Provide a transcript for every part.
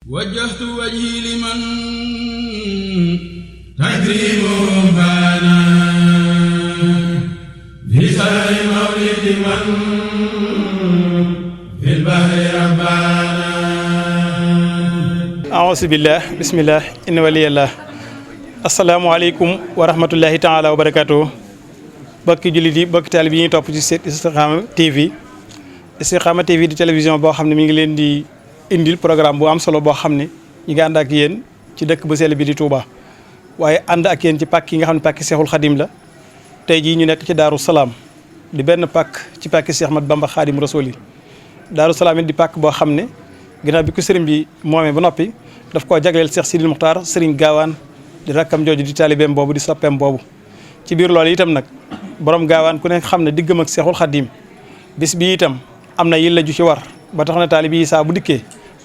وجهت وجهي لمن تكريمه بانا في شهر مولد من في البحر ربانا أعوذ بالله بسم الله إن ولي الله السلام عليكم ورحمة الله تعالى وبركاته bokki jullit yi bokki taalibe yi ñuy topp ci site Istikhama TV di télévision boo xam ne mi ngi leen di indil programme bu am solo boo xam ne ñi ngi ànd ak yéen ci dëkk bu sell bi di Touba waaye ànd ak yéen ci pàkk yi nga xam ne pàkki Seexul Xadim la tey jii ñu nekk ci Daaru Salaam di benn pàkk ci pàkki Seex Ahmadu Bamba Xaadim Rasuul yi Daaru Salaam di pàkk boo xam ne ginnaaw bi ko sëriñ bi moomee ba noppi daf koo jagleel Seex Sidil Muxtaar sëriñ Gaawaan di rakkam jooju di taalibeem boobu di soppeem boobu ci biir loolu itam nag borom Gaawaan ku ne xam ne diggam ak Seexul Xadim bis bi itam am na yilla ju ci war ba tax na taalibe yi saa bu dikkee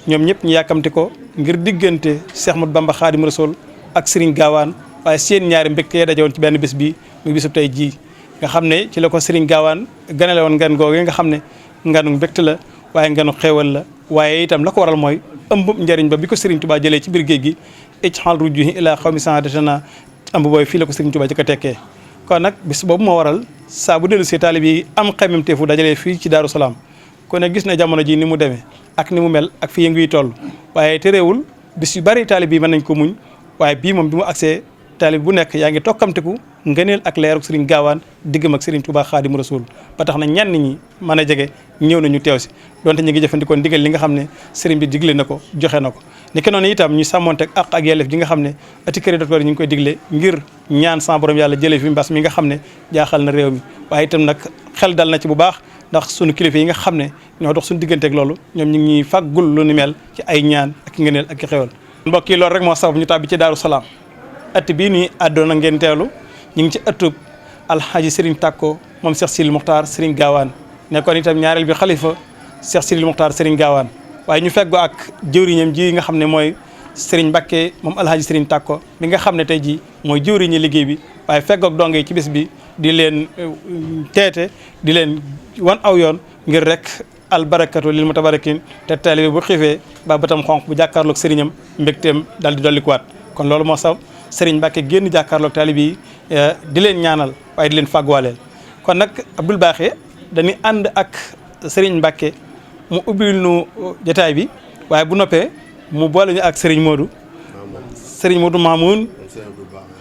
ñoom ñëpp ñu yàkkamti ko ngir diggante Seex Ahmadu Bamba Xaadim Rasuul ak Serigne Gaawaan waaye seen ñaari mbégte yee dajewoon ci benn bés bi muy bisub tey jii nga xam ne ci la ko Serigne Gaawaan ganale woon ngan googee nga xam ne nganu mbégte la waaye nganu xéewal la waaye itam la ko waral mooy ëmb njëriñ ba bi ko Serigne Touba jëlee ci biir géej gi ij'al rujuhi ila qawmi sa'adatana ëmb booy fii la ko Serigne Touba ci ko tekkee kon nag bis boobu moo waral saa bu dellu si taalibe yi am xemmemteefu dajalee fii ci Daaru Salaam kon nag gis na jamono ji ni mu demee ak ni mu mel ak fi yëngu yi toll waaye terewul bis yu bari taalib yi mën nañ ko muñ waaye bii moom bi mu agsee taalib bu nekk yaa ngi tokkamteku ngëneel ak leeruk Serigne Gaawaan diggam ak Serigne Touba Xaadimu Rasuul ba tax na ñenn ñi mën a jege ñëw nañu teew si donte ñu ngi jëfandikoo ndigal li nga xam ne Serigne bi digle na ko joxe na ko ni ki noonu itam ñu sàmmonteeg ak yelleef ji nga xam ne ati këri docteur yi ñu ngi koy digle ngir ñaan sa borom yàlla jëlee fi mbas mi nga xam ne jaaxal na réew mi waaye itam nag xel dal na ci bu baax ndax sunu kilifa yi nga xam ne ñoo dox suñu digganteeg loolu ñoom ñu ngi ñuy fàggul lu ni mel ci ay ñaan ak ngëneel ak i xewal mbokk yi loolu rek moo sabab ñu tàbbi ci Daaru Salaam ëtt bii nii àddoona ngeen teewlu ñu ngi ci ëttub alxaaji Serigne Takko moom Cheikh Sidil Muxtaar Serigne Gaawaan nekkoon itam ñaareel bi xalifa Cheikh Sidil Muxtaar Serigne Gaawaan waaye ñu feggoo ak jëwriñam ji nga xam ne mooy Serigne Mbakke moom alxaaji Serigne Takko mi nga xam ne tey jii mooy jëwriñi liggéey bi waaye feggoog donge yi ci bis bi di leen teete di leen wan aw yoon ngir rek albarakatu lil mutabarakin te taalibe bu xiifee ba bëtam xonq bu jàkkaarloog sëriñam mbégteem daal di dollikuwaat kon loolu moo sax Serigne Mbakke génn jàkkaarloog taalibe yi di leen ñaanal waaye di leen fàgguwaaleel kon nag Abdoul Baaxe dañuy ànd ak Serigne Mbakke mu ubbil nu jotaay bi waaye bu noppee mu boole ñu ak Serigne Modou Mamoun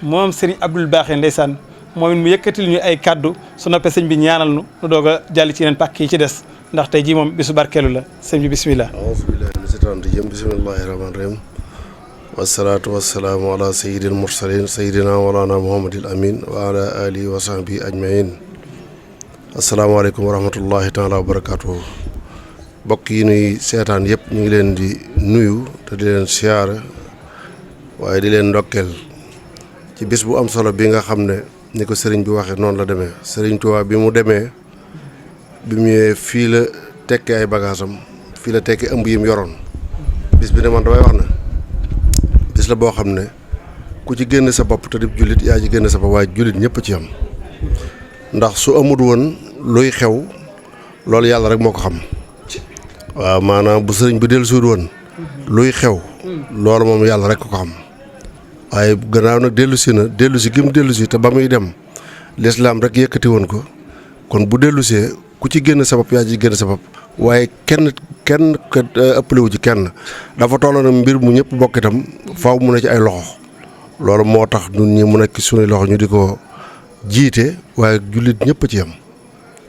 moom Serigne Abdoul Baaxe ndeysaan moom mu yëkkatil ñu ay kaddu su noppee sëñ bi ñaanal nu doog a jàll ci yeneen pàkk yi ci des ndax tey jii moom bisu barkeelu la sëñ bi bismillah aouzu billahi mina shaytaani rajiim bismillahi rahmaani rahiim wasalaatu wasalaamu ala sayyidil mursalin sayyidina walana muhammadil amin wa ala alihi wa sahbihi ajmain asalaamaaleykum wa rahmatullahi taala wa barakatuhu bokk yi nuy seetaan yëpp ñu ngi leen di nuyu te di leen siyaare waaye di leen ndokkeel ci bis bu am solo bi nga xam ne ni ko sëriñ bi waxee noonu la demee sëriñ Tuubaa bi mu demee bi mu ñëwee fii la tekki ay bagaasam fii la tekki ëmb yim yoroon bis bi ne man damay wax na bis la boo xam ne ku ci génn sa bopp te di jullit yaa ci génn sa bopp waaye jullit ñëpp ci am ndax su amul woon luy xew loolu yàlla rek moo ko xam waaw maanaam bu sëriñ bi dellusiwul woon luy xew loolu moom yàlla rek ko xam waaye gannaaw nag dellusi gi mu dellusi te ba muy dem lislaam rek yëkkati woon ko kon bu dellusee ku ci génn sa bopp yaa ci génn sa bopp waaye kenn ëppalewu ci kenn dafa tolloon nag mbir mu ñëpp bokk itam faaw mu ne ci ay loxo loolu moo tax ñun ñi mu nekk suñuy loxo ñu di ko jiite waaye jullit ñëpp ci yam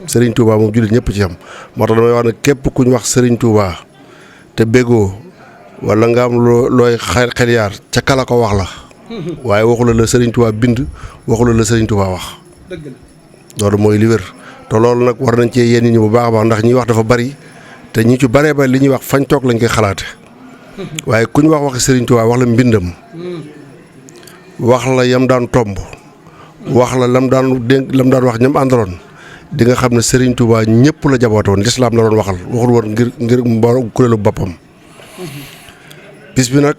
Serigne Touba moom jullit ñëpp ci yam moo tax damay wax ne képp ku ñu wax Serigne Touba te béggoo wala nga am looy xel yaar ca kala ko wax la waaye waxula la Serigne Touba bind waxula la Serigne Touba wax loolu mooy li wér te loolu nag war nañ cee yéen ñi bu baax a baax ndax ñi wax dafa bari te ñi ci baree bari li ñuy wax fañ toog lañ koy xalaate waaye ku ñu waxi Serigne Touba wax la mbindam wax la yam daan tomb wax la lam daan wax ñam àndaloon di nga xam ne Serigne Touba ñëpp la jaboote woon lislaam la doon waxal waxul woon ngir mbooloo kuréelu boppam bis bi nag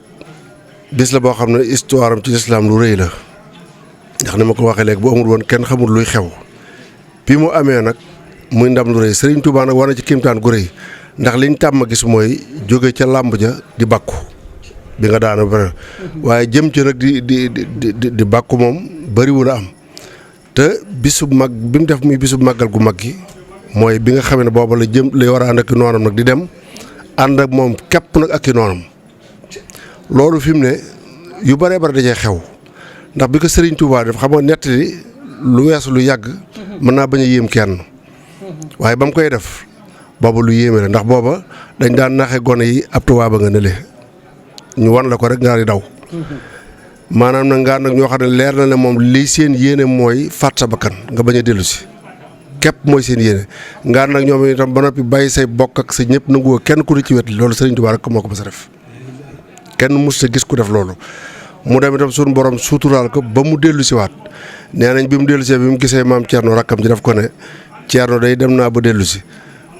bis la boo xam ne histoire am ci lislaam lu rëy la ndax ni ma ko waxee léegi bu amul woon kenn xamul luy xew bi mu amee nag muy ndam lu rëy Serigne Touba nag war na ci kiimtaan gu rëy ndax liñ tàmm gis mooy jóge ca làmb ja di bàkku bi nga daana ba waaye jëm ci nag di bàkku moom bëriwul a am te bisub mag bi mu def muy bisub màggal gu mag gi mooy bi nga xamee ne booba la jëm lay war a ànd ak i noonam nag di dem ànd ak moom képp nag ak i noonam loolu fi mu ne yu bëree bëri dajee xew ndax bi ko Serigne Touba def xam nga nettali lu weesu lu yàgg mën naa bañ a yéem kenn waaye ba mu koy def booba lu yéeme la ndax booba dañ daan naxe gone yi ab tubaab nga nële ñu wan la ko rek nga di daw maanaam nag ngaan nag ñoo xam ne leer na ne moom lii seen yéene mooy faat sa bakkan nga bañ a dellu si képp mooy seen yéene ngaan nag ñoom itam ba noppi bàyyi say bokk ak sa ñëpp nanguwoo kenn ku di ci wet loolu Serigne Touba rek moo ko mës a def kenn mus sa gis ku def loolu mu dem itam suñu borom suuturaal ko ba mu dellu si waat nee nañ bi mu dellu si bi mu gisee maam Thierno rakkam ji def ko ne Thierno day dem naa ba dellu si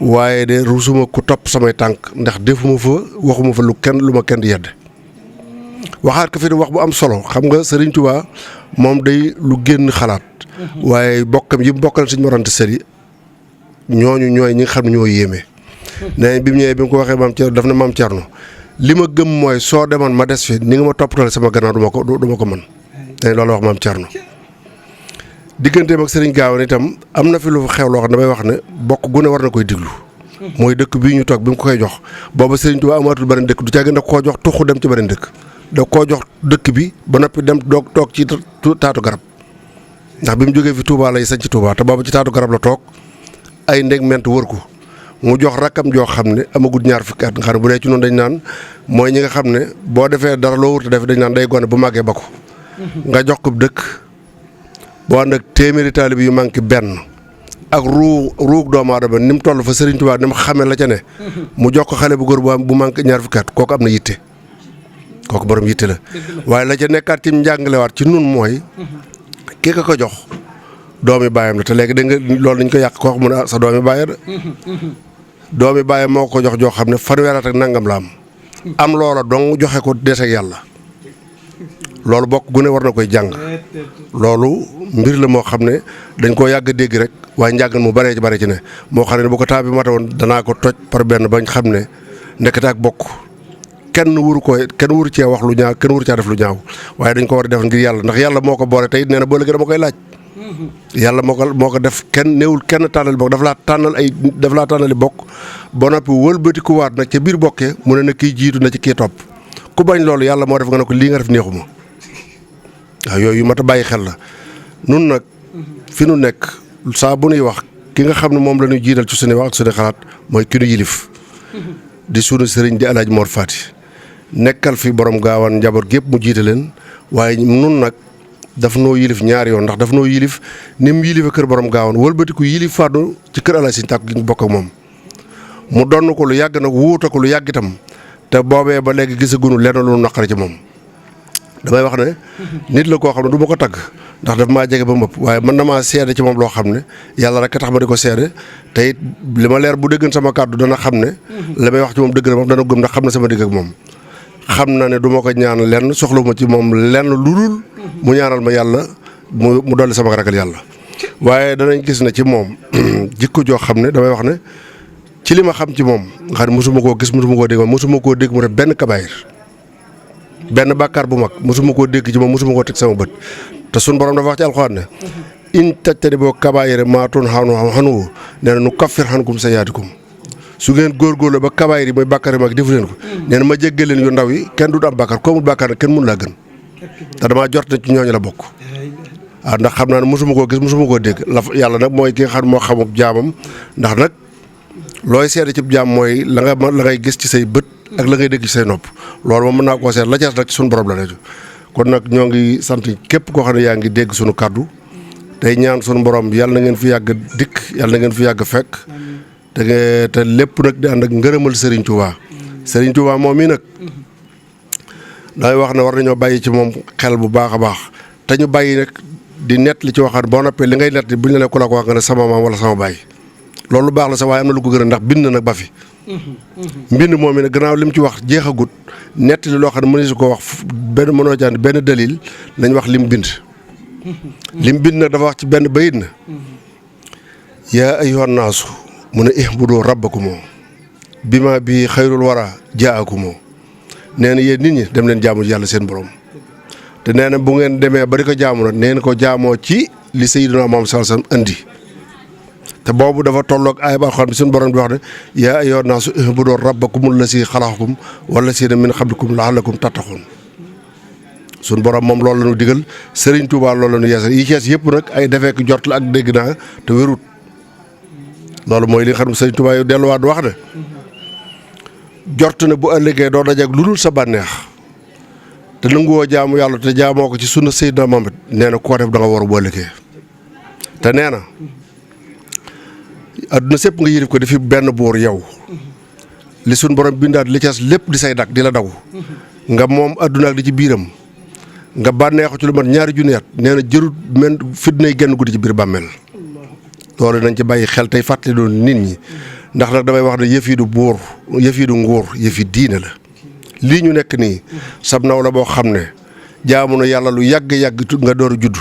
waaye de rusuma ku topp samay tànk ndax defuma fa waxuma fa lu ma kenn di yedd waxaat ko fi di wax bu am solo xam nga Serigne Touba moom day lu génn xalaat waaye bokkam yi mu bokkal suñu morante sëri ñooñu ñooy ñi nga xam ne ñoo yéeme nee bi mu ñëwee bi mu ko waxee maam Thierno daf ne maam Thierno li ma gëm mooy soo demoon ma des fi ni nga ma toppatale sama gannaaw du ma ko mën nee loolu wax maam Thierno digganteem ak Serigne Gaawaan itam am na fi lu xew loo xam ne damay wax ne bokk gu ne war na koy diglu mooy dëkk bii ñu toog bi mu ko koy jox booba Serigne Touba amaatul beneen dëkk du caa gën a koo jox tuxu dem ci beneen dëkk da koo jox dëkk bi ba noppi dem toog ci taatu garab ndax bi mu jógee fi Touba lay sañ ci Touba te booba ci taatu garab la toog ay ndeg ment wër ko mu jox rakkam joo xam ne amagul ñaar fukki at nga xam ne bu dee ci noonu dañ naan mooy ñi nga xam ne boo defee dara loo wurte def dañ naan day gone bu màggee ba ko nga jox ko dëkk boo ànd ak téeméeri taalibe yu manqué benn ak ruug doomu aadama ni mu toll fa Serigne Touba ni mu xamee la ca ne mu jox ko xale bu góor bu manqué ñaar fukki at kooku am na yitte kooku borom yitte la waaye la ca nekkaat ci njàngalewaat ci nun mooy kii ko jox doomi baayam la te léegi dégg nga loolu dañ ko yàq koo xam ne sa doomi baay la doomi baayam moo ko jox joo xam ne fanweer at ak nangam la am loola dong joxe ko deseeg yàlla loolu bokk gu ne war na koy jàng loolu mbir la moo xam ne dañ koo yàgg dégg rek waaye njàng mu bare ci ne moo xam ne bu ko temps bi mata woon danaa ko toj par benn bañ xam ne ndekete ak bokk kenn wuru cee wax lu ñaaw kenn wuru caa def lu ñaaw waaye dañ ko war a def ngir yàlla ndax yàlla moo ko boole tey nee na boo léegi dama koy laaj yàlla moo ko def kenn néewul kenn tànnali bokk daf laa tànnali bokk ba noppi wëlbati ku waat nag ca biir bokkee mu ne na kii jiitu na ci kii topp ku bañ loolu yàlla moo def nga ne ko lii nga def neexuma waaw yooyu mat a bàyyi xel la nun nag fi nu nekk saa bu nuy wax ki nga xam ne moom la ñuy jiital ci suñu wax ak suñu xalaat mooy ki nu yilif di sunu sëriñ di Alaaji Mor Fati nekkal fi borom Gaawaan njaboot gépp mu jiite leen waaye nun nag daf noo yilif ñaari yoon ndax daf noo yilif ni mu yilife kër borom Gaawaan wëlbatiku yilif Fadu ci kër Alaaji Sëñ Tàkku gi ñu bokk ak moom mu donn ko lu yàgg nag wuuta ko lu yàgg itam te boobee ba léegi gisaguñu lenn lu naqari ci moom damay wax ne nit la koo xam ne du ma ko tagg ndax daf maa jege ba mëpp waaye mën na maa seede ci moom loo xam ne yàlla rek a tax ma di ko seede te it li ma leer bu déggan sama kàddu dana xam ne la may wax ci moom dëgg na moom dana gëm ndax xam na sama digg ak moom xam na ne du ma ko ñaan lenn soxla ma ci moom lenn lu dul mu ñaanal ma yàlla mu dolli sama ragal yàlla waaye danañ gis ne ci moom jikko joo xam ne damay wax ne ci li ma xam ci moom nga xam ne mosuma koo gis mosuma koo dégg moom mosuma koo dégg mu def benn kabaayir benn bàkkaar bu mag mosuma koo dégg ci moom mosuma koo teg sama bët te suñ borom dafa wax ci alxuraan ne in tajtaniboo kabaayira maa tunhawna anhu nee na nu kaffir ankum sayyi'aatikum su ngeen góorgóorlu ba kabaayir yi mooy bàkkaar yi mag defu leen ko nee na ma jéggal leen yu ndaw yi kenn du am bàkkaar koo amul bàkkaar nag kenn mënu laa gën te damaa jort na ci ñooñu la bokk waaw ndax xam naa ne mosuma koo gis mosuma koo dégg la yàlla nag mooy ki nga xam moo xamub jaamam ndax nag looy seede ci jaam mooy la ngay gis ci say bët ak la ngay dégg ci say nopp loolu moom mën naa koo seet la ca nag ci suñu borom la nekk kon nag ñoo ngi sant képp koo xam ne yaa ngi dégg suñu kàddu tey ñaan suñu borom yàlla na ngeen fi yàgg dikk yàlla na ngeen fi yàgg fekk te lépp nag di ànd ak ngërëmal Serigne Touba Serigne Touba moom mii nag damay wax ne war nañoo bàyyi ci moom xel bu baax a baax te ñu bàyyi nag di nett li ci waxaat boo noppee li ngay nett bu ñu la ne ku la ko wax nga ne sama maam wala sama baay loolu lu baax la sax waaye am na lu ko gën a ndax bind na nag ba fi mbind moom mi nag gannaaw li mu ci wax jeexagut nett li loo xam ne mënees su ko wax mënoo jaan benn dalil nañ wax lim bind lim bind nag dafa wax ci benn bayit na yaa ayyuhan naasu mu ne ihbudu rabbakum bima bi xayrul wara jaakumoo nee na yéen nit ñi dem leen jaamu yàlla seen borom te nee na bu ngeen demee ba di ko jaamu nag neen ko jaamoo ci li Sayyidina Muhammad sallallahu alayhi wasallam andi te boobu dafa tolloog aaya ba xam ne suñu borom di wax ne yaa ayyuhan naasu u'budu rabbakumul lazii xalaqakum wallaziina min qablikum la'allakum tattaqun suñu borom moom loolu la ñu digal Serigne Touba loolu la ñu yeesal yi cees yëpp nag ay defeek jot la ak dégg naa te wérut loolu mooy li nga xam ne Serigne Touba yow delluwaat wax ne jort na bu ëllëgee doo dajeek lu dul sa bànneex te nanguwoo jaamu yàlla te jaamoo ko ci sunna Seydina Muhammad nee na koo def da nga war bu ëllëgee te nee na adduna sépp nga yërif ko defi benn buur yow li suñ borom bindaat li cas lépp di say dak di la daw nga moom adduna ak di ci biiram nga bànneexu ci lu mat ñaari junni at nee na jërut men fitnay genn guddi ci biir bàmmeel loolu nañ ci bàyyi xel tey fàttali doon nit ñi ndax nag damay wax ne yëf yi du buur yëf yi du nguur yëf yi diine la lii ñu nekk nii sab naw la boo xam ne jaamu na yàlla lu yàgg-yàgg nga door a judd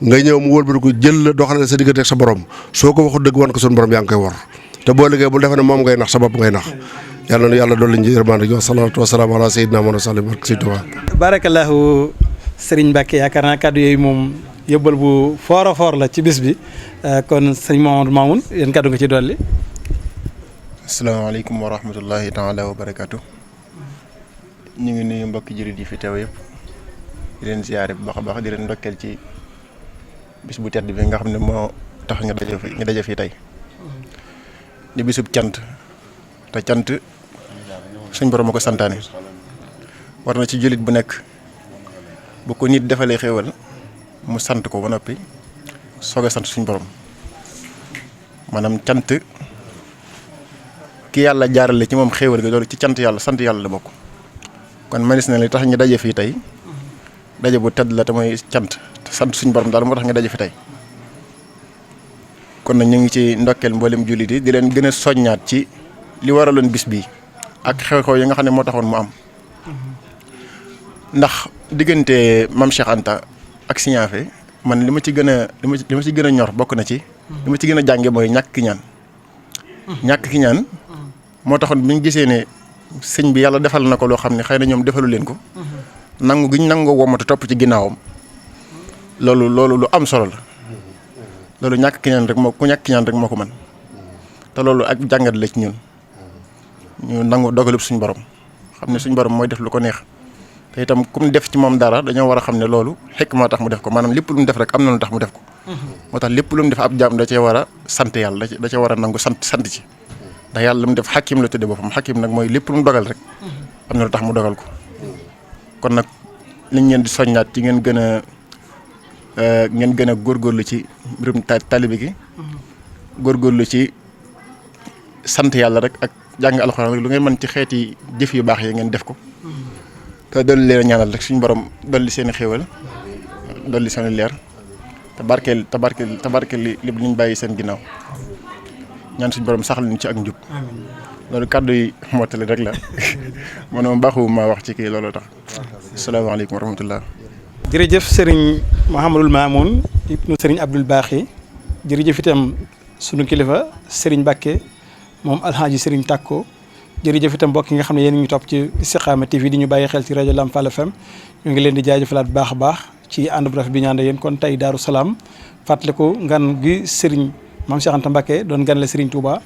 nga ñëw mu wëlbati ko jël la doxale sa diggante ak sa borom soo ko waxul dëgg wan ko suñu borom yaa ngi koy war te boo liggéey bu defee ne moom ngay nax sa bopp ngay nax yàlla na yàlla doon lañ yërmande wa salaatu wa salaam ala sayyidina Muhammad sallallahu alayhi wa sallam. barakallahu Serigne Mbacke yaakaar naa kàddu yooyu moom yóbbal bu foor a foor la ci bis bi kon sëñ Mouhamadou Mamoun yéen kàddu nga ci dolli. asalaamaaleykum wa rahmatullahi taala wa barakaatu. ñu ngi nuyu mbokki jullit yi fi teew yëpp di leen ziyaare bu baax a baax di leen ndokkeel ci bis bu tedd bi nga xam ne moo tax ñu daje fii tey di bisub cant te cant suñ borom a ko santaane war na ci jullit bu nekk bu ko nit defalee xéewal mu sant ko ba noppi soog a sant suñ borom maanaam cant ki yàlla jaarale ci moom xéewal gi loolu ci cant yàlla sant yàlla la bokk kon manis na li tax ñu daje fii tey daje bu tedd la te mooy cant sant suñu borom daal moo tax nga daje fi tey kon nag ñu ngi ci ndokkeel mboolem jullit yi di leen gën a soññaat ci li waraloon bis bii ak xew-xew yi nga xam ne moo taxoon mu am ndax diggante Mame Cheikh Anta ak Signaafé man li ma ci gën a ñor bokk na ci li ma ci gën a jànge mooy ñàkk ki ñaan moo taxoon bi ñu gisee ne sëñ bi yàlla defal na ko loo xam ne xëy na ñoom defalu leen ko nangu gi ñu nangoo womatu topp ci ginnaawam loolu lu am solo la loolu ñàkk ki ñaan rek moo ko mën te loolu ak jàngat la ci ñun ñu nangu dogalub suñ borom xam ne suñ borom mooy def lu ko neex te itam ku mu def ci moom dara dañoo war a xam ne loolu xekk moo tax mu def ko maanaam lépp lu mu def rek am na lu tax mu def ko moo tax lépp lu mu def ab jaam da cee war a sant yàlla da cee war a nangu sant ci ndax yàlla lu mu def xakim la tudde boppam xakim nag mooy lépp lu mu dogal rek am na lu tax mu dogal ko kon nag liñ leen di soññaat ci ngeen gën a góorgóorlu ci mbirum talibi gi góorgóorlu ci sant yàlla rek ak jàng alxuraan rek lu ngeen mën ci xeeti jëf yu baax yi ngeen def ko te dolli leen ñaanal rek suñu borom dolli seen i xéewal dolli seen i leer te barkeel li ñu bàyyi seen ginnaaw ñaan suñu borom saxal ñu ci ak njub loolu kàddu yi mottali rek la man moom baaxu maa wax ci kii loolu tax asalaamaaleykum wa rahmatullah. jërëjëf Serigne Mouhamadul Mamoun ibnu Serigne Abdoul Baaxi jërëjëf itam sunu kilifa Serigne Mbacke moom alxaaji Serigne Takko jërëjëf itam mbokk yi nga xam ne yéen ñu topp ci Istikhama TV di ñu bàyyi xel ci rajo Lamp Fall FM ñu ngi leen di jaajëfalaat bu baax a baax ci ànd bu rafet bi ñu ànd yéen kon tey Daaru Salaam fàttaliku ngan gi Serigne Mame Cheikh Anta Mbacke doon gan la Serigne Touba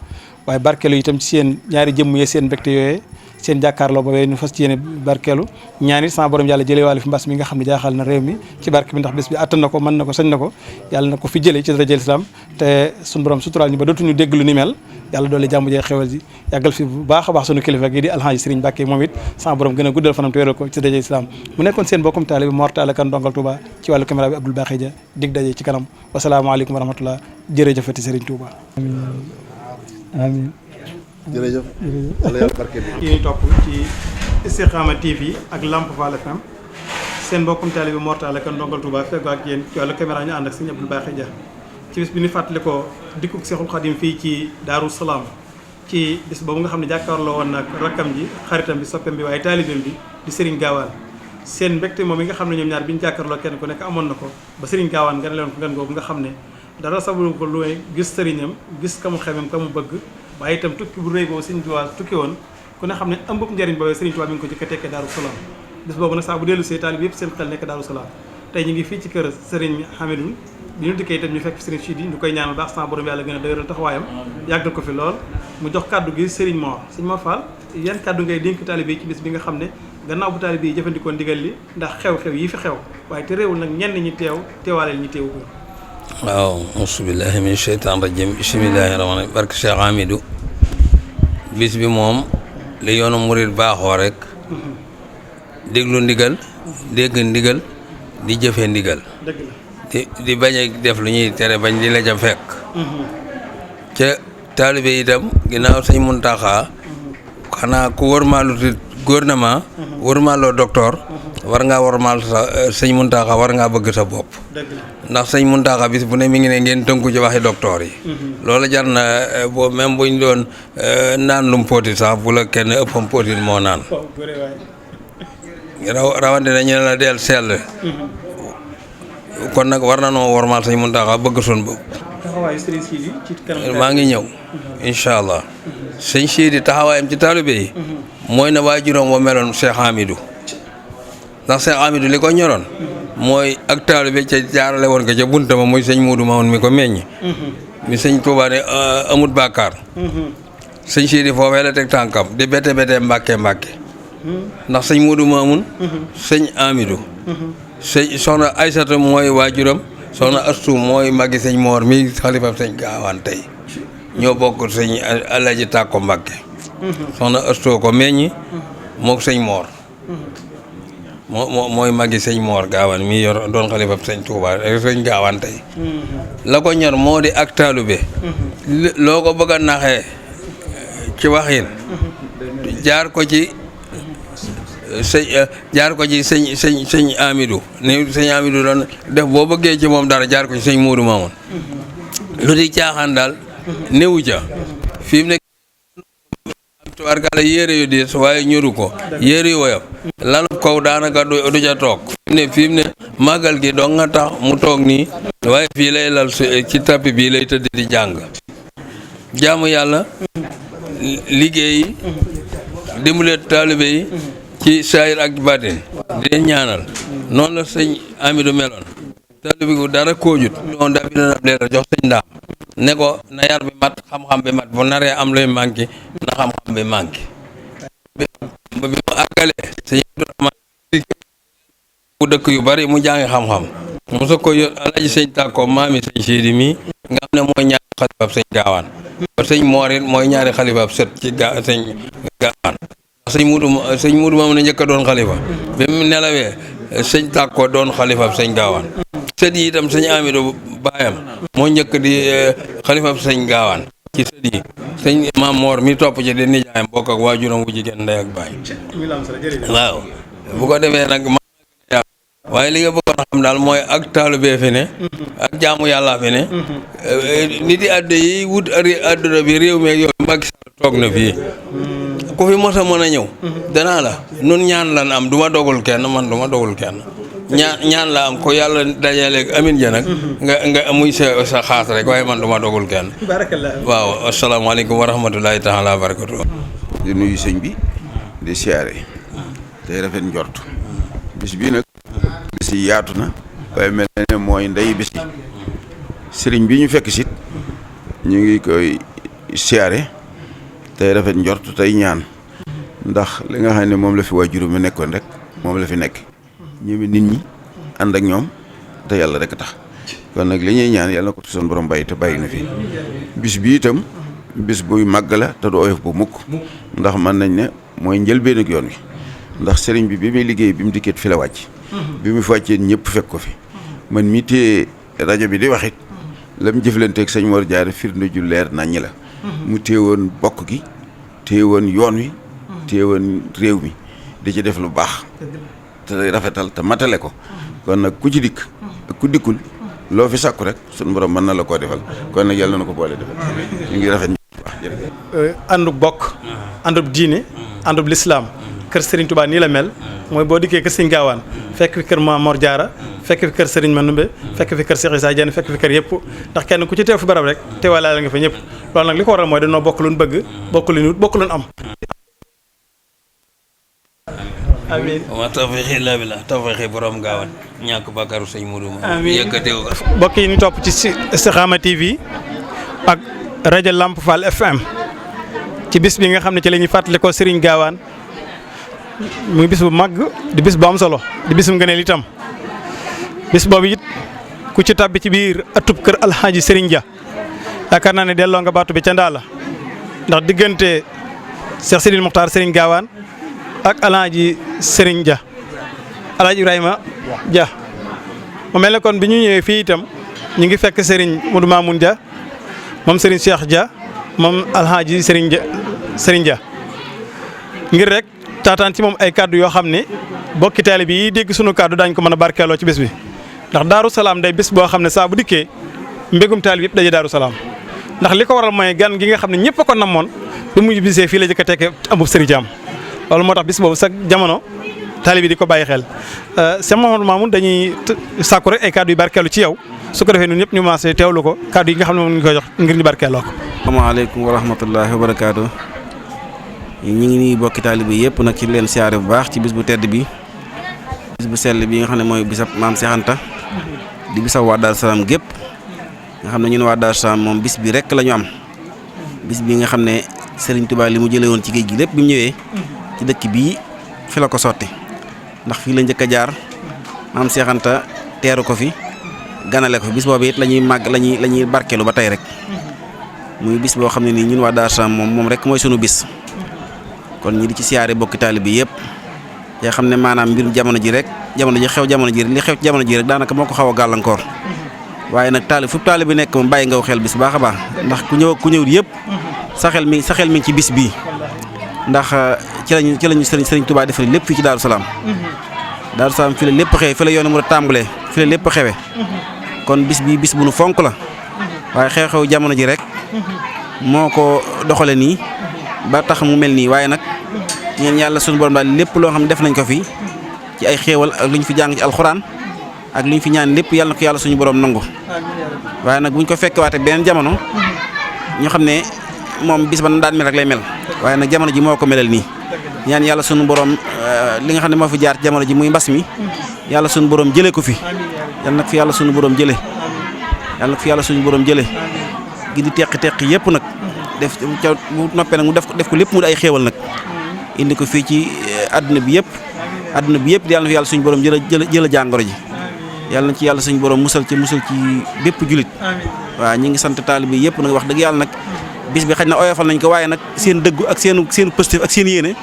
waaye barkeelu itam ci seen ñaari jëmm yee seen mbégte yooyee seen jàkkaarloo boobee ñu fas ci yéene barkeelu ñaan it sama borom yàlla jëlee waale fi mbas mi nga xam ne jaaxal na réew mi ci barke bi ndax bés bi attan na ko mën na ko sañ na ko yàlla na ko fi jëlee ci daraja islam te suñu borom suturaal ñu ba dootuñu dégg lu ni mel yàlla doole jàmm jee xewal ji yàggal fi bu baax a baax sunu kilifa gi di alxaaji Serigne Mbacke moom it sama borom gën a guddal fanam te wéral ko ci daraja islam mu nekkoon seen bokkum taalibe bi Mor Talla Kane Ndongal Touba ci wàllu caméra bi Abdoul Baaxi Dia dig daje ci kanam wasalaamaaleykum wa rahmatullah jërëjëfati Serigne Touba amiin jërëjëf yàlla yàlla barkeel yi ñuy topp ci Istikhama TV ak Lamp Fall FM seen mbokkum taalibe bi Mor Talla Kane Ndongal Touba feggo ak yéen ci wàllu caméra ñu ànd ak Serigne Abdoul Baaxi Dia ci bis bi ñu fàttali ko dikkuk Seexul Xadim fii ci Daaru Salaam ci bis boobu nga xam ne jàkkaarloo woon nag rakkam ji xaritam bi soppeem bi waaye taalibeem bi di Serigne Gaawaan seen mbégte moom yi nga xam ne ñoom ñaar bi ñu jàkkaarloo kenn ku nekk amoon na ko ba Serigne Gaawaan nga ne leen ko ngan googu nga xam ne dara sabulu ko lu gis sëriñam gis ka mu xemem ka mu bëgg waaye itam tukki bu rëy boobu Serigne Touba tukki woon ku ne xam ne ëmbëb njëriñ boobee Serigne Touba mi ngi ko jëkk a tekkee Daaru Salaam bis boobu nag saa bu dellu see taalib yëpp seen xel nekk Daaru Salaam tey ñu ngi fii ci kër Serigne Hamidou bi ñu dikkee itam ñu fekk Serigne Sidi ñu koy ñaanal baax sama borom yàlla gën a dëgëral taxawaayam yàggal ko fi lool mu jox kaddu gi Serigne Mor Serigne Mor Fall yan kaddu ngay dénk taalib yi ci bis bi nga xam ne gannaaw bu taalib yi jëfandikoo ndigal li ndax xew-xew yi fi xew waaye te réewul nag ñenn ñi teewaaleel ñi teewu ko waaw auzubillahi min sheytaan rajim bismillahi rahmaani rahim barke Cheikh Hamidou bis bi moom li yoonu murid baaxoo rek déglu ndigal dégg ndigal di jëfe ndigal di bañ a def lu ñuy tere bañ di la ca fekk ca taalibe itam ginnaaw sëñ Muntaxa xanaa ku wërmaalu gouvernement wërmaaloo docteur war ngaa wërmaal sa sëñ Muntaxa war ngaa bëgg sa bopp ndax sëñ Muntaxa bis bu ne mi ngi ne ngeen tënku ci waxi docteur yi loolu jar na boo même buñ doon naan lum póotit sax bu la kenn ëppam póotit moo naan rawante na ñu ne la del sell kon nag war na noo wormaal sëñ Muntaxa bëgg sun bopp maa ngi ñëw incha allah sëñ Sidi taxawaayam ci taalibe yi mooy na waajuram wa meloon Cheikh Hamidou ndax Cheikh Hamidou li ko ñoroon mooy ak taalibe ca jaarale woon ko ca bunta ma muy sëñ Muudu Mamoun mi ko meññ mi sëñ Tuubaa ne amut bàkkaar sëñ Sidi foofee la teg tànkam di bete mbàkke ndax sëñ Muudu Mamoun sëñ Hamidou sëñ soxna Aysata mooy waajuram soxna Astu mooy magi sëñ Moor mi xalifa sëñ Gaawaan tey ñoo bokk sëñ Alaaji Tàkko Mbàkke soxna Astu ko meññi mook sëñ Moor mooy magi sëñ Moor Gaawaan mi yor doon xalifa sëñ Tuubaa sëñ Gaawaan tey la ko ñor moo di ak taalube loo ko bëgg a naxee ci waxin jaar ko ci sëñ Hamidou ni sëñ Hamidou doon def boo bëggee ci moom dara jaar ko ci sëñ Muudu Mamoun lu di caaxaan daal néewu ca fi mu nekk tubaarkàlla yére yu diis waaye ñuru ko yére yu woyof lanu kaw daanaka du ca toog fi mu ne màggal gi doo nga tax mu toog nii waaye fii lay lal ci tappi bii lay tëdd di jàng jaamu yàlla liggéey dimbale taalibe yi ci saayir ak baatin di leen ñaanal noonu la sëñ Hamidou meloon taalibe gu dara koojut doon daa bi doon ab leeral jox sëñ Ndaam ne ko na yar bi mat xam-xam bi mat bu naree am luy manqué na xam-xam bi manqué bi mu àggalee sëñ bu dëkk yu bari mu jàngi xam-xam mu soog ko yor Alaaji sëñ Tàkko maami sëñ Sidi mi nga xam ne mooy ñaari xalifaab sëñ Gaawaan sëñ Moor it mooy ñaari xalifaab sët ci sëñ Gaawaan sëñ Muudu moom na njëkk a doon xalifa bi mu nelawee sëñ Tàkko doon xalifaab sëñ Gaawaan sët yi itam sëñ Hamidou baayam moo njëkk di xalifaab sëñ Gaawaan ci sët yi sëñ Maam Moor mi topp ci di nijaayam bokk ak waajuram wu jigéen ndey ak baay waaw bu ko defee nag waaye li nga bëggoon a xam daal mooy ak taalube fi ne ak jaamu yàlla fi ne nit yi àdduna yi wut àdduna bi réew mi ak yow Macky Sall toog na fii ku fi mos a mën a ñëw danaa la nun ñaan lan am du ma dogul kenn man du ma dogul kenn ñaan la am ko yàlla dajaleeg amin ja nag nga muy sa xaas rek waaye man du ma dogul kenn waaw asalaamaaleykum wa rahmatulahi taala wa barakatu di nuyu sëñ bi di siyaare tey rafet njort bis bii nag bis yi yaatu na waaye mel na ne mooy ndey bis yi sëriñ bi ñu fekk sit ñu ngi koy siyaare tey rafet njort tey ñaan ndax li nga xam ne moom la fi waajur mi nekkoon rek moom la fi nekk ñoom nit ñi ànd ak ñoom te yàlla rek tax kon nag li ñuy ñaan yàlla na ko suñu borom bàyyi te bàyyi na fi bis bi itam bis buy màgg la te du oyof bu mukk ndax mën nañ ne mooy njëlbéen ak yoon wi ndax sëriñ bi muy liggéey bi mu dikkeet fi la wàcc bi mu fi wàccee ñëpp fekk ko fi man mi téye rajo bi di waxit la mu jëflanteeg sëñ Mor Jaara firnde ju leer naññi la mu téewoon bokk gi téewoon yoon wi téewoon réew mi di ci def lu baax te rafetal te matale ko kon nag ku ci dikk ak ku dikkul loo fi sàkku rek suñu borom mën na la koo defal kon nag yàlla na ko boole defal ñu ngi rafet àndub bokk àndub diine àndub lislaam kër Serigne Touba nii la mel mooy boo dikkee kër Serigne Gaawaan fekk fi kër Maam Mor Jaara fekk fi kër Serigne Manoumbe fekk fi kër Cheikh Issa Diène fekk fi kër yëpp ndax kenn ku ci teew fi barab rek teewaale la nga fa ñëpp loolu nag li ko waral mooy dañoo bokk luñ bëgg bokk luñ wut bokk luñ am amiin. wa ma tawfiqi illa billah tawfiqi borom gaawan ñàkk bàkkaaru sëñ Modou ma. amiin yëkkateewu ko. mbokk yi ñu topp ci Istikhama TV ak rajo Lamp Fall FM ci bis bi nga xam ne ci la ñuy fàttalikoo Serigne Gaawaan muy bis bu màgg di bis bu am solo di bis bu ngëneel itam bis boobu it ku ci tàbbi ci biir atub kër Alxaaji Serigne Dia yaakaar naa ne delloo nga baatu bi ca ndaa la ndax diggante Cheikh Sidil Muxtaar Serigne Gaawaan ak Alxaaji Serigne Dia Alxaaji Ibrahima Dia mu mel ne kon bi ñu ñëwee fii itam ñu ngi fekk Serigne Modou Mamoun Dia moom Serigne Cheikh Dia moom Alxaaji Serigne Dia ngir rek taataan ci moom ay kàddu yoo xam ne bokki taalibe yi dégg sunu kàddu daañu ko mën a barkeeloo ci bés bi ndax Daaru Salaam day bés boo xam ne saa bu dikkee mbégum taalibe yëpp daje Daaru Salaam ndax li ko waral mooy gan gi nga xam ne ñëpp a ko namoon bi mu bisee fii la jëkk a tekkee amub Serigne Thiam loolu moo tax bis boobu sax jamono taalibe di ko bàyyi xel Cheikh Mouhamadou Mamoun dañuy sàkku rek ay kàddu yu barkeelu ci yow su ko defee ñun ñëpp ñu maasee teewlu ko kàddu yi nga xam ne moom ñu koy jox ngir ñu barkeeloo ko. asalaamaaleykum wa rahmatullahi wa barakaatu. ñu ngi nii bokki taalibe yëpp nag ci leen siyaare bu baax ci bis bu tedd bi bis bu sell bi nga xam ne mooy bisab maam Cheikh Anta di bisab waa Daaru Salaam gépp nga xam ne ñun waa Daaru Salaam moom bis bi rek la ñu am bis bi nga xam ne Serigne Touba li mu jëlee woon ci géej gi lépp bi mu ñëwee ci dëkk bii fi la ko sotti ndax fii la njëkk a jaar maam Cheikh Anta teeru ko fi ganale ko fi bis boobu it la ñuy màgg la ñuy barkeelu ba tey rek muy bis boo xam ne nii ñun waa Daaru Salaam moom rek mooy sunu bis. kon ñi di ci siyaare bokki taalibe bi yëpp yoo xam ne maanaam mbirum jamono ji rek jamono ji xew jamono ji li xew ci jamono ji rek daanaka moo ko xaw a gàllankoor waaye nag fu taalibe bi nekk moom bàyyi nga xel bis baax a baax ndax ku ñëw yëpp sa xel mi ngi ci bis bii ndax ci lañu Sëriñ Tuubaa defal lépp fii ci Daaru Salaam Daaru Salaam fi la lépp xewe fi la yoonu mu a tàmbalee fi la lépp xewe kon bis bii bis bu nu fonk la waaye xew-xew jamono ji rek moo ko doxale nii ba tax mu mel nii waaye nag ñeen yàlla suñu borom daal lépp loo xam ne def nañ ko fi ci ay xéewal ak lu ñu fi jàng ci alxuraan ak lu ñu fi ñaan lépp yàlla na ko yàlla suñu borom nangu waaye nag buñ ko fekkewaate beneen jamono ñu xam ne moom bis ba na daan mel rek lay mel waaye nag jamono ji moo ko melal nii ñaan yàlla suñu borom li nga xam ne moo fi jaar ci jamono ji muy mbas mi yàlla suñu borom jëlee ko fi yàlla nag fi yàlla suñu borom jëlee yàlla nag fi yàlla suñu borom jëlee gi di teq yëpp nag def ca bu noppee nag mu def ko lépp mu ay xéewal nag indi ko fii ci àdduna bi yëpp yàlla na fi yàlla suñu borom jëla jàngoro ji yàlla na ci yàlla suñu borom musal ci bépp julit waaw ñi ngi sant taalibe yëpp nag wax dëgg yàlla nag bis bi xëy na oyofal nañ ko waaye nag seen dëggu ak seen positif ak seen yéene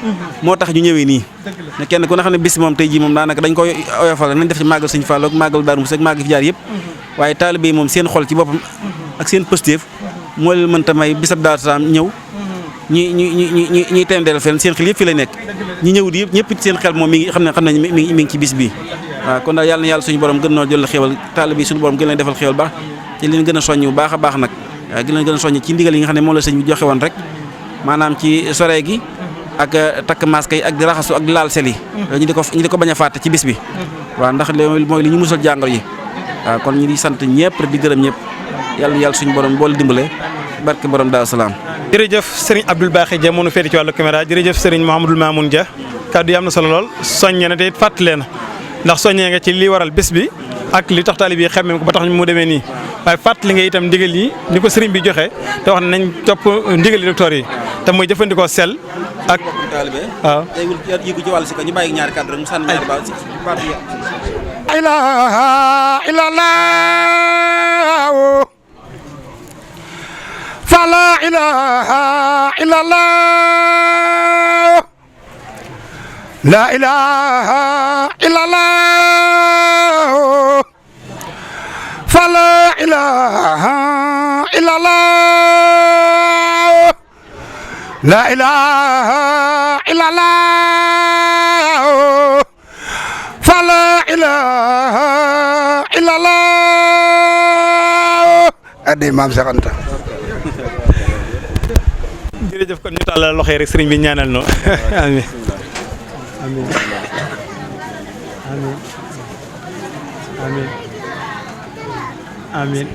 moo tax ñu ñëwee nii ne kenn ku ne xam ne bis moom tey jii moom daanaka dañ ko oyofal nañ def ci màggal Sëñ Fallu ak màggal Daaru Muxti ak màggal fi jaar yëpp waaye taalibe yi moom seen xol ci boppam ak seen positif moo leen mënta may bisab Daaru Salaam ñëw ñuy tendeel fenn seen xel yëpp fi lay nekk ñi ñëw di yëpp ñëpp seen xel moom mi ngi ci bis bii waaw kon daal yàlla na yàlla suñu borom gën noo jël xéwal taalibe yi suñu borom gën leen defal xéwal baax te leen gën a soññ bu baax a baax nag waaw gën leen gën a soññ ci ndigal yi nga xam ne moom la sëñ bi joxe woon rek maanaam ci sore gi ak takk masque yi ak di raxasu ak di laal sel yi ñu di ko bañ a fàtte ci bis bi waaw ndax mooy li ñu musal jàngoro yi waaw kon ñu di sant ñëpp rek di gërëm ñëpp yàlla suñu borom boole dimbale barke borom Daaru Salaam. jërëjëf Serigne Abdoul Bakhy Dia moo nu féete ci wàllu caméra jërëjëf Serigne Mouhamadou Mamoun Dia kàddu yi am na solo lool soññee na te it fàttalee na ndax soññee nga ci li waral bés bi ak li tax taalibe yi xemmem ko ba tax mu demee nii waaye fàttali nga itam ndigal yi ni ko Serigne bi joxe te wax nañ topp ndigal yi docteur yi te mooy jëfandikoo sel ak. waaw. yëgu ci wàllu si ko ñu bàyyi ñaari kàddu rek mu sànni ñaari baal si baatu yi. ilaha illallah fala ilaha illallah la ilaha illallah fala ilaha illallah la ilaha illallah fala ilaha illallah addi maam Cheikh Anta. jërëjëf kon ñu tàllal loxo yi rek sëriñ bi ñaanal no amiin amiin amiin amiin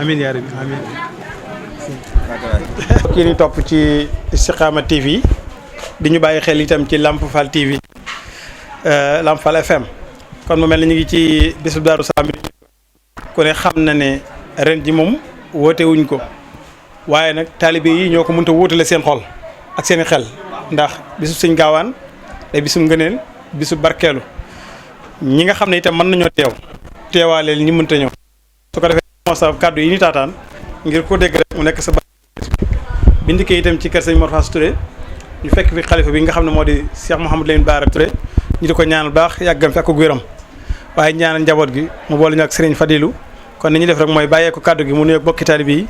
amiin yaa rabbi amiin kii ni topp ci Istikhama TV di ñu bàyyi xel itam ci Lamp Fall TV Lamp Fall FM kon mu mel ni ñu ngi ci bisub Daaru Salaam ku ne xam na ne ren ji moom woote wuñ ko waaye nag taalibe yi ñoo ko mënta wóotale seen xol ak seen i xel ndax bisub sëñ Gaawaan day bisub ngëneel bisub barkeelu ñi nga xam ne itam mën nañoo teewaaleel ñi mënta ñëw su ko defee moo sa kàddu yi ñu taataan ngir ko dégg rek mu nekk sa bi ndikkee itam ci kër sëñ Mor Fass Touré ñu fekk fi xalifa bi nga xam ne moo di Cheikh Mouhamadou Lamine Bara Touré ñu di ko ñaanal baax yàggam fi ak wéram waaye ñaanal njaboot gi mu boole ñu ak Serigne Fadilou kon ni ñuy def rek mooy bàyyee ko kàddu gi mu nuyoog bokki taalibe yi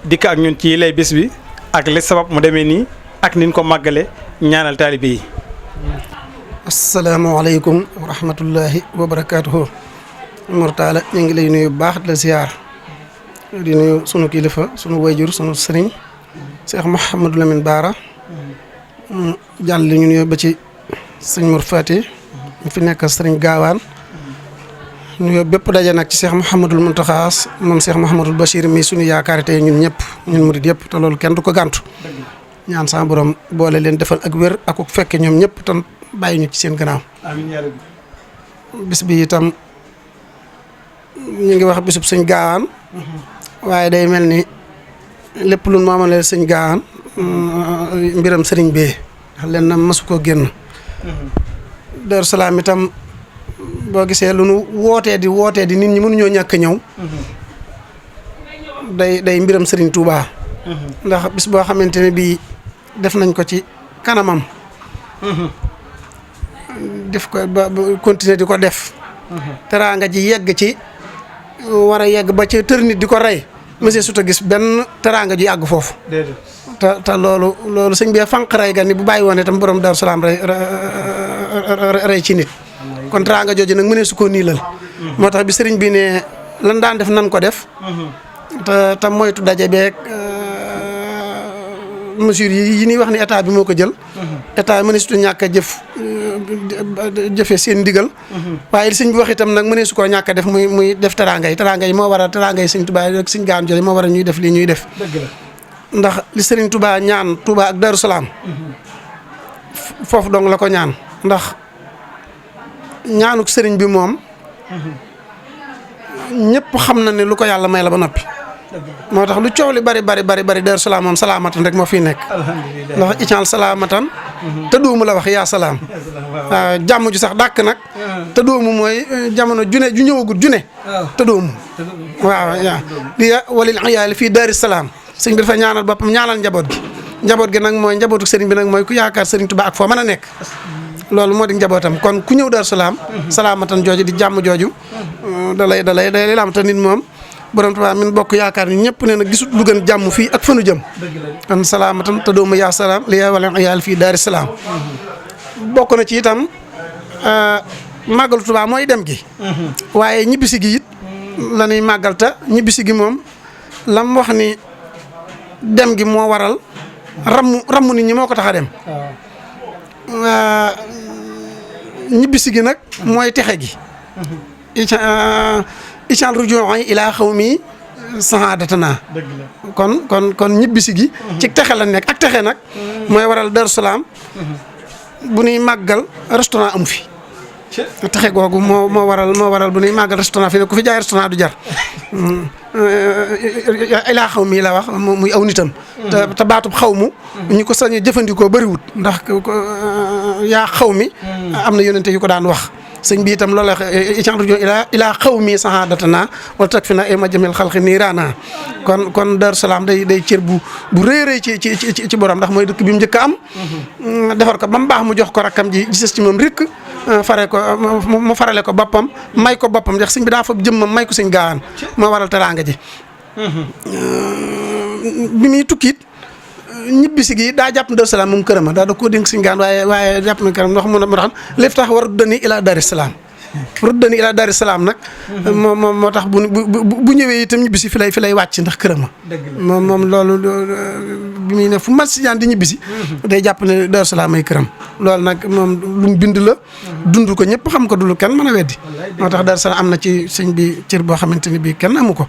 dikk ak ñun ci lay bés bi ak li sabab mu demee nii ak niñ ko màggale ñaanal taalibe yi. asalaamaaleykum wa rahmatullahi wa barakaatuhu. Mortala ñu ngi lay nuyu bu baax di la ziar di nuyu sunu kilifa sunu wayjur sunu sëriñ Cheikh Mouhamadou Lamine Bara jàll li ñu nuyu ba ci sëñ Mor Fati mu fi nekk sëriñ Gaawaan nuyu bépp daje nag ci Cheikh Mouhamadul Mountakha moom Cheikh Mouhamadul Bachir mi sunu yaakaar tey ñun ñëpp ñun murid yëpp te loolu kenn du ko gàntu ñaan sa borom boole leen defal ak wér ak ku fekke ñoom ñëpp tam bàyyi ñu ci seen gannaaw. amiin yaa rabbi. bis bi itam ñu ngi wax bisub sëñ Gaawaan waaye day mel ni lépp lu moomalee sëñ Gaawaan mbiram sëriñ bee ndax leen na masu koo génn. Daaru Salaam itam boo gisee lu nu wootee di nit ñi mënuñoo ñàkk ñëw day mbiram sëriñ Touba. ndax bis boo xamante ne bii def nañ ko ci kanamam. def ko ba continuer di ko def. teraanga ji yegg ci war a yegg ba ci tër nit di ko rey monsieur Souta gis benn teraanga ji yàgg foofu. te loolu sëñ bi fànq rey ga ni bu bàyyi woon itam borom Daaru Salaam rey ci nit. kon teraanga jooju nag mënee su ko niilal. moo tax bi sëriñ bi ne lan daan def nan ko def. te moytu daje beeg mesures yi ñuy wax ni état bi moo ko jël. état mënee su ñàkk a jëfe seen ndigal. waaye sëñ bi wax itam nag mënee su koo ñàkk a def muy def teraanga yi moo war a teraanga yi sëñ Touba ak sëñ Gaawaan jooju moo war a ñuy def lii ñuy def. ndax li sëriñ Touba ñaan Touba ak Daaru Salaam foofu dong la ko ñaan ndax ñaanuk sëriñ bi moom ñëpp xam na ne lu ko yàlla may la ba noppi. moo tax lu coow li bari Daaru Salaam moom salaamatan rek moo fiy nekk. ndax icaal salaamatan te doomu la wax yaa salaam. waaw jàmm ju sax dàkk nag. te doomu mooy jamono june ju ñëwagut june. te doomu. waaw yaa li walil iyaali fii Daaru Salaam. sëñ bi dafa ñaanal boppam ñaanal njaboot gi nag mooy njabootu sëriñ bi nag mooy ku yaakaar sëriñ Tuubaa ak foo mën a nekk. loolu moo di njabootam kon ku ñëw Daaru Salaam. salaamatan jooju di jàmm jooju. da lay lam te nit moom borom Tuubaa min bokk yaakaar ni ñëpp ne na gisut lu gën jàmm fii ak fanu jëm. kon salaamatan te doomu yaa salaam li yaa wala yàlla fii Daaru Salaam. bokk na ci itam màggalu Tuubaa mooy dem gi. waaye ñibbisi gi it la ñuy màggal te ñibbisi gi moom lam wax ni dem gi moo waral rammu nit ñi moo ko tax a dem. ñibbisi gi nag mooy texe gi. ican rujuu'i ilaa xawmi sahaadatana kon ñibbisi gi ci texe la nekk ak texe nag mooy waral Daaru Salaam bu ñuy màggal restaurant amu fi. texe googu moo waral bu ñuy màggal restaurant fi ne ku fi jaay restaurant du jar. ilaa xaw mi la wax muy aw nitam. te baatub xaw mu ñu ko sañ a jëfandikoo bëriwut ndax yaa xaw mi am na yonente yu ko daan wax. sëñ bi itam loolu la ichanrujo ilaa xaw mi sahadatana wala tag fi na ay ma jamil xalqi niiraana kon Daaru Salaam day cër bu rëy ci borom ndax mooy dëkk bi mu njëkk a am. defar ko ba mu baax mu jox ko rakkam ji gises ci moom rek mu farale ko boppam may ko boppam ndax sëñ bi daa fa jëmmam may ko sëñ Gaawaan moo waral teraanga ji. bi muy tukkiit ñibbisi gi daa jàpp Daaru Salaam moom këram daa da koo dénk sëñ Gaawaan waaye jàpp na këram ndax mu tax lépp tax war dani ila Daaru Salaam ruddani ila Daaru Salaam nag moo tax bu ñëwee itam ñibbisi fi lay wàcc ndax këram moom loolu bi muy ne fu mas si di ñibbisi day jàpp ne Daaru Salaam ay këram loolu nag moom lu mu bind la dund ko ñëpp xam ko dul kenn mën a weddi moo tax Daaru Salaam am na ci sëñ bi cër boo xamante ni bii kenn amu ko.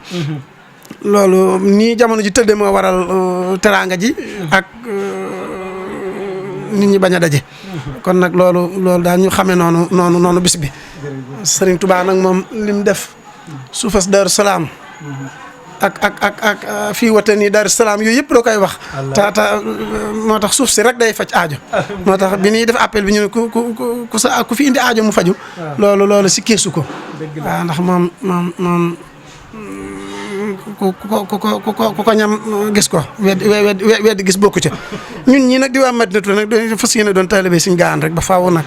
loolu nii jamono ji tëddee moo waral teraanga ji ak nit ñi bañ a daje kon nag loolu daal ñu xamee noonu bis bi Serigne Touba nag moom lim def suufas Daaru Salaam ak fii watani Daaru Salaam yooyu yëpp doo koy wax ta moo tax suuf si rek day faj aajo moo tax bi ñuy def appel bi ñu ne ku fi indi aajo mu faju loolu si keesu ko waaw ndax moom ku ko ñam gis ko weddi gis bokku ca ñun ñii nag di waa Madinatu nag doon fas yéene doon taalibe Sëñ Gaawaan rek ba faaw nag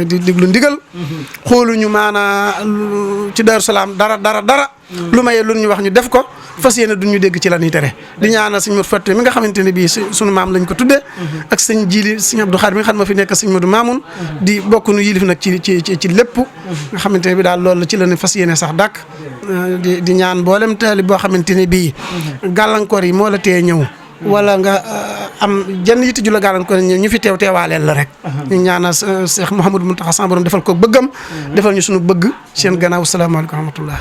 di diglu ndigal xooluñu maanaa ci Daaru Salaam dara lu mayee lu ñu wax ñu def ko fas yéene duñ ñu dégg ci la ñuy tere di ñaanal sëñ Modou Fatou mi nga xamante ne bii sunu maam lañ ko tuddee ak sëñ Jili sëñ Abdou Khadre mi nga xam ne ma fi nekk sëñ Modou Mamoun di bokk nu yilif nag ci lépp nga xamante ne bi daal loolu ci la ñu fas yéene sax dàkk di ñaan mboolem taalib boo xamante ne bii gàllankoor yi moo la tee ñëw wala nga am jenn yitte ju la gàllankoor ñu fi teewaaleel la rek ñu ñaanal Cheikh Mouhamadou Mountakha sama borom defal ko bëggam defal ñu suñu bëgg seen gannaaw salaamaaleykum wa rahmatullah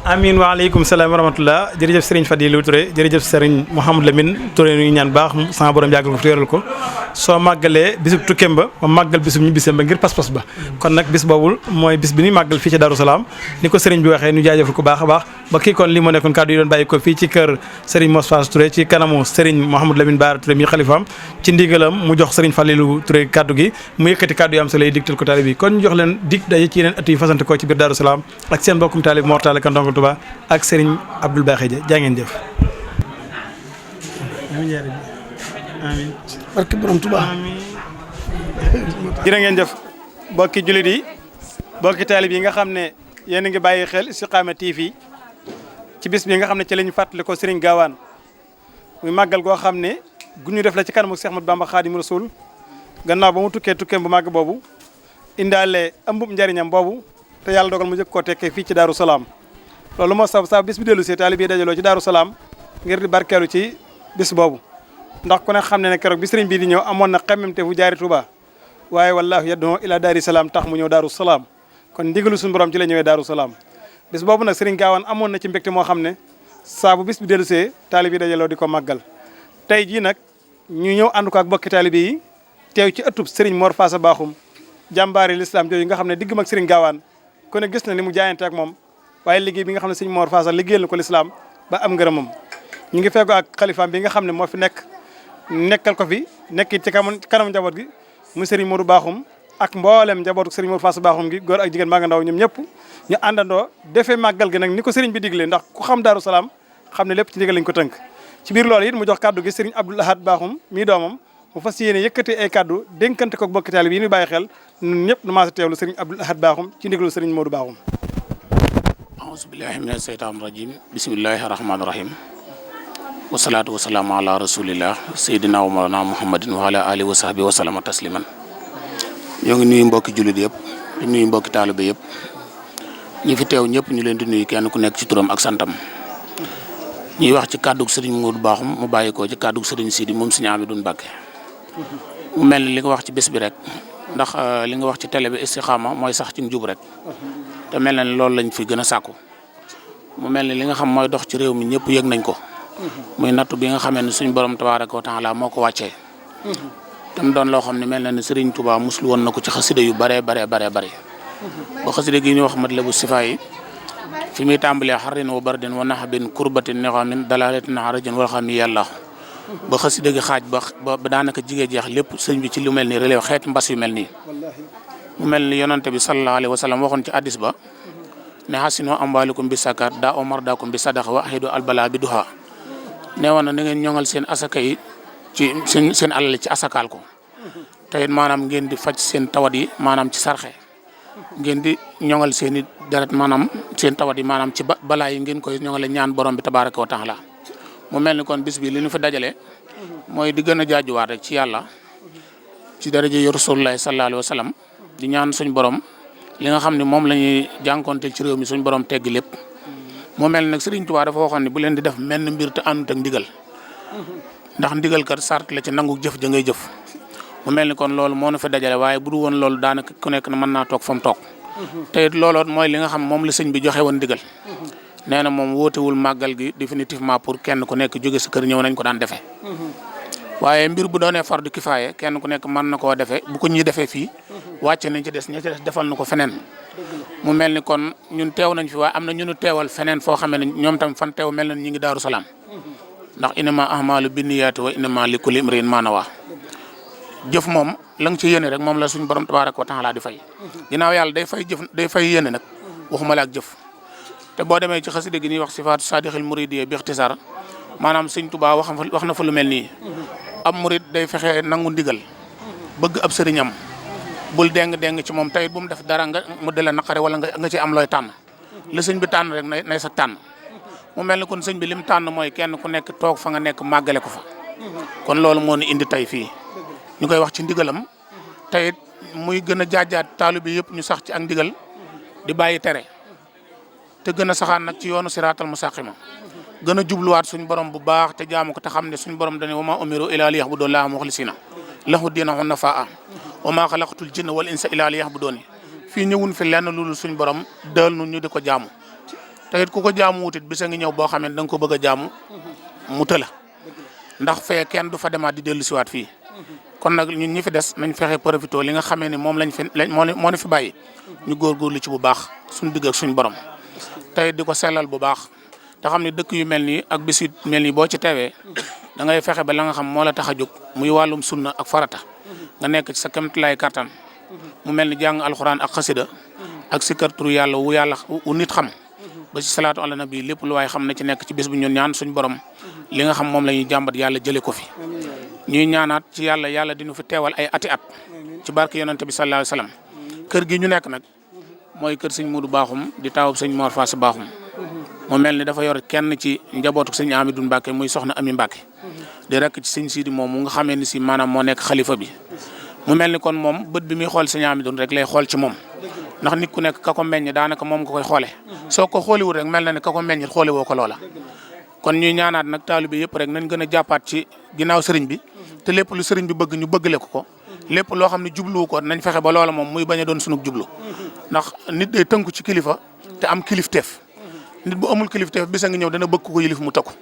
amin waaleykum salaam wa rahmatullah jërëjëf Serigne Fadilou Touré jërëjëf Serigne Mouhamadou Lamine Touré ñu ñaan baax sama borom yàggal ko fi wéral ko soo màggalee bisub tukkeem ba ma màggal bisub ñibbiseem ba ngir pas-pas ba kon nag bis boobul mooy bis bi ñuy màggal fii ci Darou Salaam ni ko Serigne bi waxee ñu jaajëfal ko baax a baax ba kii kon li moo nekkoon kàddu yi doon bàyyi ko fii ci kër Serigne Moustapha Touré ci kanamu Serigne Mouhamadou Lamine Bara Touré mi xalifaam ci ndigalam mu jox Serigne Fadilou Touré kàddu gi mu yëkkati kàddu yi am sa lay digtal ko taalib bi kon ñu jox leen dig daje ci yeneen at yi fasante ko ci biir Darou Salaam ak seen mbokkum taalib Mor Talla Ka Ndongal Touba ak Serigne Abdoul Bakhy Dia jaa ngeen jëf. amiin barke borom Touba. jërë ngeen jëf mbokki jullit yi mbokki taalib yi nga xam ne yéen a ngi bàyyi xel Istikhama TV ci bis bi nga xam ne ci la ñu fàttali ko Serigne Gaawaan muy màggal goo xam ne gu ñu def la ci kanamu Cheikh Ahmadou Bamba Khadimu Rasul gannaaw ba mu tukkeem bu màgg boobu indaale ëmbub njariñam boobu te yàlla dogal mu jëkk koo tekkee fii ci Darou Salaam. loolu moo sabab saa bis bi dellu see taalib yi dajaloo ci Darou Salaam ngir di barkeelu ci bis boobu ndax ku ne xam ne ne keroog bi sëriñ bii di ñëw amoon na xemmemte fu jaari Touba waaye wallaahu yad'u ila Daari Salaam tax mu ñëw Darou Salaam kon ndigalu suñu borom ci la ñëwee Darou Salaam bis boobu nag sëriñ Gaawaan amoon na ci mbégte moo xam ne saa bu bis bi dellu see taalib yi dajaloo di ko màggal tey jii nag ñu ñëw ànd ko ak bokki taalib yi teew ci ëttub sëriñ Mor Faasa Baaxum jàmbaari l'islam jooju nga xam ne digg mag sëriñ Gaawaan ku ne gis na ni mu jaayante ak moom waaye liggéey bi nga xam ne sëñ Mor Faasa liggéeyal na ko lislaam ba am ngërëmam ñu ngi fekk ak xalifaam bi nga xam ne moo fi nekkal ko fi nekk ci kanam njaboot gi mu sëriñ Modou Baaxum ak mboolem njabootu sëriñ Mor Faasa Baaxum gi góor ak jigéen maa nga ndaw ñoom ñëpp ñu àndandoo defee màggal gi nag ni ko sëriñ bi diglee ndax ku xam Darou Salaam xam ne lépp ci ndigal lañ ko tënk ci biir loolu it mu jox kaddu gi sëriñ Abdoul Ahad Baaxum mii doomam mu fas yéene yëkkati ay kaddu dénkante ko bokki taalibe yi ñu bàyyi xel ñun ñëpp nu maasa teewlu sëriñ Abdoul Ahad Baaxum ci ndigalu sëriñ Modou Baaxum aousubillahi mina seytaan rajim bisimillahi rahmaani rahim wasalaatu wasalaamu ala rasulillah seydina wa mawlana muhammadin wa ala alihi wa sahbi wa salama tasliman ñoo ngi nuyu mbokki jullit yëpp di nuyu mbokki taalibe yëpp ñi fi teew ñëpp ñu leen di nuyu kenn ku nekk ci turam ak santam ñuy wax ci kàddug sëriñ Modou Baaxum mu bàyyi ko ci kàddug sëriñ Sidi moom sëriñ Amidou Mbacké mu mel ni li nga wax ci bés bi rek ndax li nga wax ci télé bi Istikhama mooy sax ci njub rek te mel na ni loolu lañ fi gën a sàkku mu mel ni li nga xam mooy dox ci réew mi ñëpp yëg nañ ko muy nattu bi nga xamee ne suñ borom tabaaraka wa taala moo ko wàccee tam doon loo xam ne mel na ni Serigne Touba muslu woon na ko ci xasida yu bare ba xasida gi ñu wax Matlabu Sifa yi fi muy tàmbalee xarin wa bardin wa naxabin kurbatin nexamin dalalatin harajin wal xam yàlla ba xasida gi xaaj ba daanaka jigéen jeex lépp sëñ bi ci lu mel ni relève xeeti mbas yu mel nii mu mel ni yonante bi sallallahu alayhi wa sallam waxoon ci addis ba ne xasino amwaalikum bi sakat daa omar daakum bi sadaqa wa ahidu albala bi duha nee woon na ngeen ñoŋal seen asaka yi ci seen alal ci asakaal ko te it maanaam ngeen di faj seen tawat yi maanaam ci sarxe ngeen di ñoŋal seen i deret maanaam seen tawat yi maanaam ci balaa yi ngeen koy ñoŋale ñaan borom bi tabaraka wa taala mu mel ni kon bis bi li ñu fi dajale mooy di gën a jaajuwaat rek ci yàlla ci daraja yu rasulullahi sallallahu alayhi wa sallam di ñaan suñ borom li nga xam ne moom la ñuy jànkonteel ci réew mi suñ borom teggi lépp mu mel nag Serigne Touba dafa waxoon ne bu leen di def menn mbir te àndut ak ndigal ndax ndigal kat sart la ci nangu jëf ja ngay jëf mu mel ni kon loolu moo nu fi dajale waaye bu du woon loolu daanaka ku nekk na mën naa toog fa mu toog te it looloot mooy li nga xam moom la sëñ bi joxe woon ndigal nee na moom wootewul màggal gi définitivement pour kenn ku nekk jóge sa kër ñëw nañ ko daan defee waaye mbir bu doonee fardu kifaaye kenn ku nekk mën na koo defee bu ko ñi defee fii wàcce nañ ci des ñi ci des defal na ko feneen mu mel ni kon ñun teew nañ fi waaye am na ñu teewal feneen foo xamee ne ñoom tam fan teew mel na ñi ngi Daaru Salaam ndax innama ahmaalu binniyaati wa innama li kulli imriin maa nawaa jëf moom la nga ci yéene rek moom la suñu borom tabaaraka wa taala di fay ginnaaw yàlla day fay jëf day fay yéene nag waxuma la ak jëf te boo demee ci xasida gi ñuy wax sifaatu saadixil muridiyya bi ixtisaar maanaam sëñ Tuubaa wax na fa lu mel nii ab murid day fexe nangu ndigal bëgg ab sëriñam bul deng ci moom tayit bu mu def dara nga mu dela naqare wala nga ci am looy tànn la sëñ bi tànn rek nay sa tànn mu mel ni kon sëñ bi lim tànn mooy kenn ku nekk toog fa nga nekk màggale ko fa kon loolu moo ni indi tey fii ñu koy wax ci ndigalam tayit muy gën a jaajaat taalibe bi yëpp ñu sax ci ak ndigal di bàyyi tere te gën a saxaan nag ci yoonu siraatal mustaqima gën a jubluwaat suñu borom bu baax te jaamu ko te xam ne suñu borom dañu wa maa umiru illaa liya'budullaaha muxlisiina lahu diina hunnafaa wa maa xalaqtul jinna wal insa illaa liya'buduun fii ñëwun fi lenn loolu suñu borom dël nu ñu di ko jaamu te it ku ko jaamu wutit bisa ngi ñëw boo xam ne da nga ko bëgg a jaamu mu tëla ndax fee kenn du fa demaat di dellu siwaat fii kon nag ñun ñi fi des nañ fexe profité li nga xamee ni moom moo ni fi bàyyi ñu góorgóorlu ci bu baax suñu digg ak suñu borom tey di ko sellal bu baax te xam ne dëkk yu mel nii ak bis yu mel nii boo ci teewee da ngay fexe ba la nga xam moo la tax a jóg muy wàllum sunna ak farata nga nekk ci sa kéemtulaay kattan mu mel ni jàng alxuraan ak xasida ak sikkar turu yàlla wu nit xam ba ci salaatu ala nabi lépp lu waay xam ne ci nekk ci bis bu ñun ñaan suñu borom li nga xam moom la ñuy jàmbat yàlla jëlee ko fi ñuy ñaanaat ci yàlla dinu fi teewal ay ati at ci barke yonante bi sallallahu alayhi wasallam kër gi ñu nekk nag mooy kër sëñ Modou Bakhoum di taawub sëñ Mor Fass Bakhoum mu mel ni dafa yor kenn ci njabootu sëñ Amidou Mbacke muy soxna Ami Mbacke di rek ci sëñ Sidi moom mu nga xamee ni si maanaam moo nekk xalifa bi mu mel ni kon moom bët bi muy xool sëñ Amidou rek lay xool ci moom ndax nit ku nekk ka ko meññ daanaka moom nga koy xoole soo ko xooliwul rek mel na ne ka ko meññ xoole woo ko loola kon ñuy ñaanaat nag taalibe yëpp rek nañ gën a jàppaat ci ginnaaw sëriñ bi te lépp lu sëriñ bi bëgg ñu bëggale ko lépp loo xam ne jubluwu ko nañ fexe ba loola moom muy bañ a doon sunug jublu ndax nit day tënku ci kilifa te am kilifteef nit bu amul kilifteef bisa nga ñëw dana bëgg ko yilif mu tëkku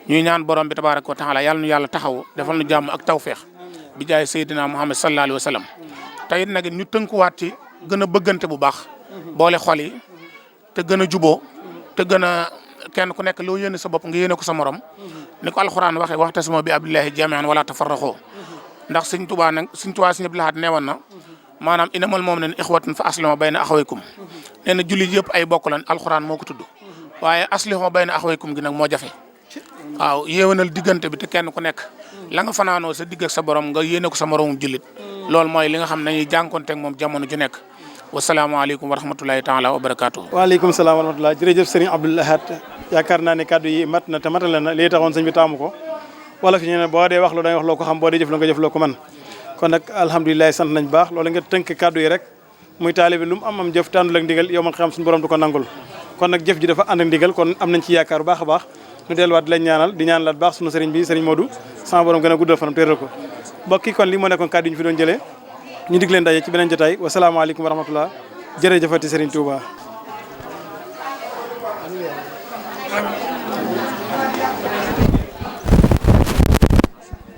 ñuy ñaan borom bi tabaaraka wa taala yàlla nu yàlla taxaw defal nu jàmm ak tawfeex bi jaay Seydina Muhammad sallallahu alayhi wa sallam te it nag ñu tënkuwaat ci gën a bëggante bu baax boole xol yi te gën a juboo te gën a kenn ku nekk loo yéene sa bopp nga yéene ko sa morom ni ko alxuraan waxee waxtasimu bi hablillahi jamii'an wala tafarraqu ndax sëñ Tuubaa sëñ Abdul Ahad neewoon na maanaam innamal mu'minuuna ixwatun fa aslihu bayna axawaykum nee na jullit yëpp ay bokk lan alxuraan moo ko tudd waaye aslihu bayna axawaykum gi nag moo jafe waaw yéewanal diggante bi te kenn ku nekk la nga fanaanoo sa digg ak sa borom nga yéene ko sa moromum jullit loolu mooy li nga xam ne dañuy jànkonteeg moom jamono ju nekk wasalaamaaleykum wa rahmatulahi taala wa barakaatu. waaleykum salaam wa rahmatulah jërëjëf sëriñ Abdoul Ahad yaakaar naa ne kàddu yi mat na te matale na lii taxoon sëñ bi taamu ko wala fi ñu ne boo dee wax loo da nga wax loo ko xam boo dee jëf loo nga jëf loo ko man kon nag alhamdulilah sant nañ baax loolu nga tënk kàddu yi rek muy taalibe lu mu am jëf tàndul ak ndigal yow man xam suñu borom du ko nangul kon nag jëf ji dafa ànd ak ndigal kon am nañ ci yaakaar bu baax a baax ñu delluwaat di leen ñaanal di ñaanalaat baax sunu sëriñ bi sëriñ Modou sama borom gën a guddal fanam téeral ko mbokk yi kon li moo nekkoon kàddu yi ñu fi doon jëlee ñu dig leen daje ci beneen jotaay wasalaamaaleykum wa rahmatullah jërëjëfati sëriñ Touba